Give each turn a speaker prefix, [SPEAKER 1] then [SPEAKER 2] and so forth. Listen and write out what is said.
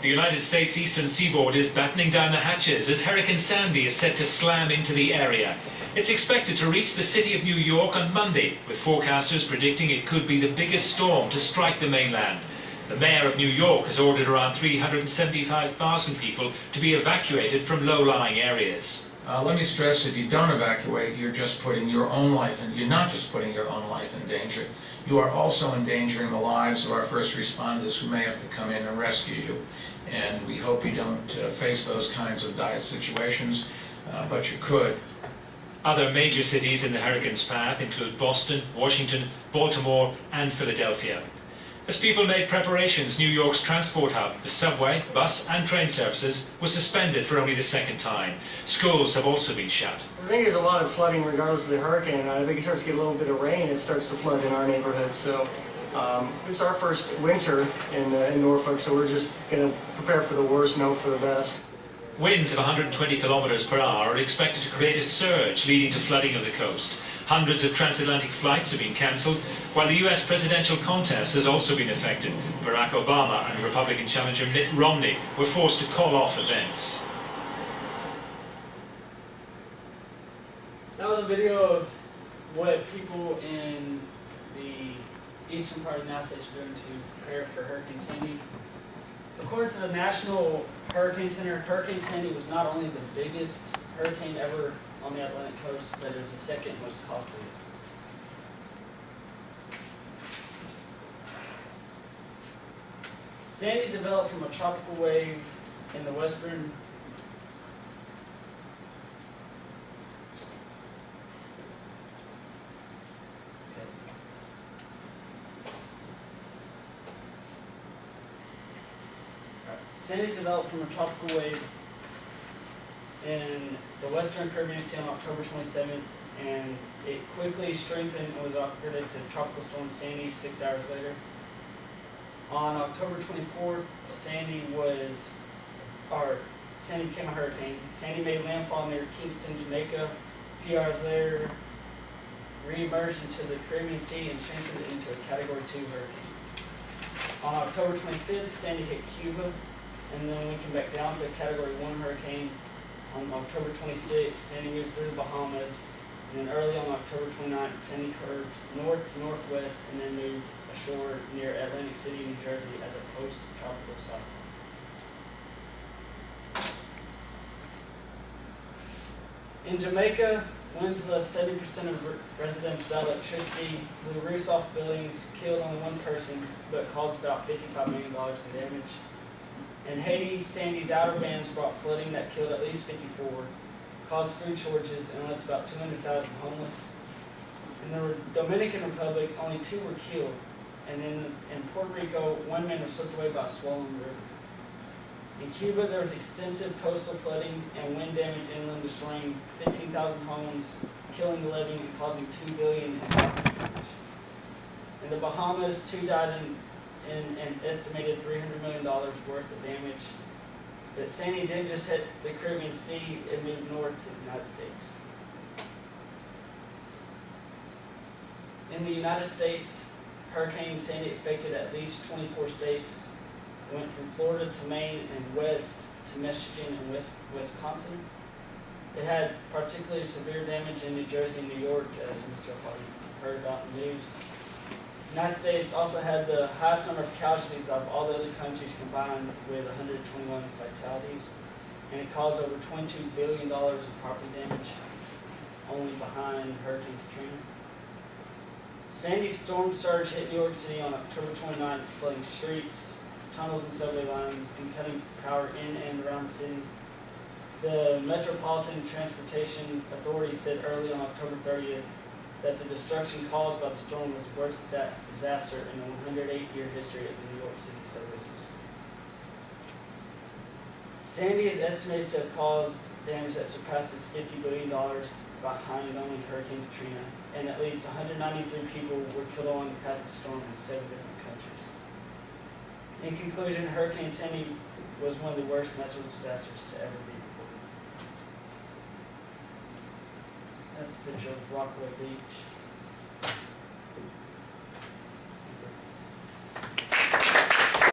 [SPEAKER 1] The United States eastern seaboard is battening down the hatches as Hurricane Sandy is set to slam into the area. It's expected to reach the city of New York on Monday, with forecasters predicting it could be the biggest storm to strike the mainland. The mayor of New York has ordered around 375,000 people to be evacuated from low-lying areas.
[SPEAKER 2] Let me stress, if you don't evacuate, you're just putting your own life in. You're not just putting your own life in danger. You are also endangering the lives of our first responders who may have to come in and rescue you. And we hope you don't face those kinds of dire situations, but you could.
[SPEAKER 1] Other major cities in the hurricane's path include Boston, Washington, Baltimore, and Philadelphia. As people made preparations, New York's transport hub, the subway, bus and train services, was suspended for only the second time. Schools have also been shut.
[SPEAKER 3] I think there's a lot of flooding regardless of the hurricane. I think it starts to get a little bit of rain, it starts to flood in our neighborhood. So it's our first winter in Norfolk, so we're just going to prepare for the worst and hope for the best.
[SPEAKER 1] Winds of 120 kilometers per hour are expected to create a surge leading to flooding of the coast. Hundreds of transatlantic flights have been cancelled, while the US presidential contest has also been affected. Barack Obama and Republican challenger Mitt Romney were forced to call off events.
[SPEAKER 4] That was a video of what people in the eastern part of the United States are doing to prepare for Hurricane Sandy. According to the National Hurricane Center, Hurricane Sandy was not only the biggest hurricane ever on the Atlantic coast, but it was the second most costliest. Sandy developed from a tropical wave in the western Sandy developed from a tropical wave in the western Caribbean Sea on October 27th, and it quickly strengthened and was upgraded to Tropical Storm Sandy 6 hours later. On October 24th, Sandy became a hurricane. Sandy made landfall near Kingston, Jamaica. A few hours later, re-emerged into the Caribbean Sea and strengthened into a Category 2 hurricane. On October 25th, Sandy hit Cuba, and then we came back down to a Category 1 hurricane. On October 26th, Sandy moved through the Bahamas, and then early on October 29th, Sandy curved north to northwest and then moved ashore near Atlantic City, New Jersey as a post-tropical cyclone. In Jamaica, winds left 70% of residents without electricity, blew roofs off buildings, killed only one person, but caused about $55 million in damage. In Haiti, Sandy's outer bands brought flooding that killed at least 54, caused food shortages, and left about 200,000 homeless. In the Dominican Republic, only 2 were killed, and in Puerto Rico, 1 man was swept away by a swollen river. In Cuba, there was extensive coastal flooding and wind damage inland, destroying 15,000 homes, killing 11, and causing $2 billion in property damage. In the Bahamas, 2 died in an estimated $300 million worth of damage. But Sandy didn't just hit the Caribbean Sea, it moved north to the United States. In the United States, Hurricane Sandy affected at least 24 states. It went from Florida to Maine and west to Michigan and Wisconsin. It had particularly severe damage in New Jersey and New York, as Mr. probably heard about in the news. The United States also had the highest number of casualties of all the other countries combined, with 121 fatalities, and it caused over $22 billion in property damage, only behind Hurricane Katrina. Sandy's storm surge hit New York City on October 29th, flooding streets, tunnels and subway lines, and cutting power in and around the city. The Metropolitan Transportation Authority said early on October 30th that the destruction caused by the storm was the worst disaster in the 108-year history of the New York City subway system. Sandy is estimated to have caused damage that surpasses $50 billion behind only Hurricane Katrina, and at least 193 people were killed along the path of the storm in 7 different countries. In conclusion, Hurricane Sandy was one of the worst natural disasters to ever be recorded. That's a picture of Rockaway Beach.